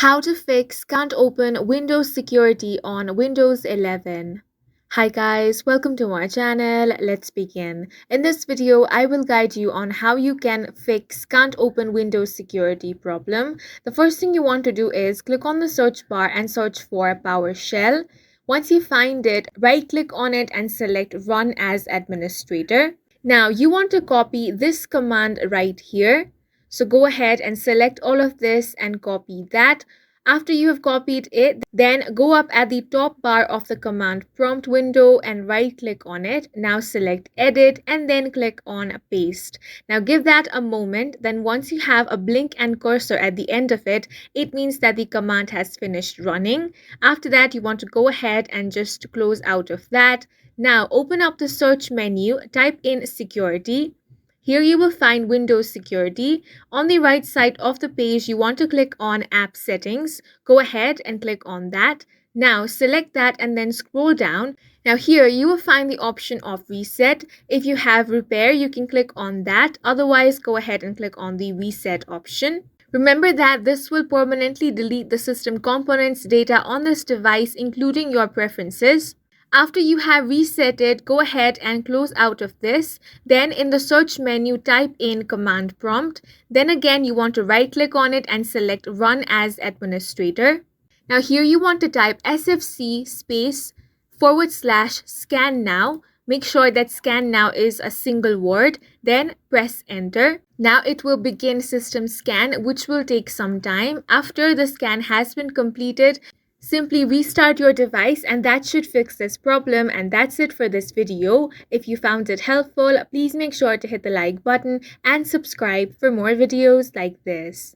How to fix can't open Windows security on Windows 11. Hi guys, welcome to my channel. Let's begin. In this video, I will guide you on how you can fix can't open Windows security problem. The first thing you want to do is click on the search bar and search for PowerShell. Once you find it, right click on it and select Run as Administrator. Now you want to copy this command right here. So go ahead and select all of this and copy that. After you have copied it, then go up at the top bar of the command prompt window and right click on it. Now select edit and then click on paste. Now give that a moment. Then once you have a blink and cursor at the end of it, it means that the command has finished running. After that, you want to go ahead and just close out of that. Now open up the search menu, type in security. Here you will find Windows Security. On the right side of the page, you want to click on App Settings. Go ahead and click on that. Now select that and then scroll down. Now here you will find the option of Reset. If you have Repair, you can click on that. Otherwise, go ahead and click on the Reset option. Remember that this will permanently delete the system components data on this device, including your preferences. After you have reset it, go ahead and close out of this. Then in the search menu, type in command prompt. Then again, you want to right click on it and select Run as Administrator. Now here you want to type sfc space / scan now. Make sure that scan now is a single word. Then press enter. Now it will begin system scan, which will take some time. After the scan has been completed, simply restart your device and that should fix this problem. And that's it for this video. If you found it helpful, please make sure to hit the like button and subscribe for more videos like this.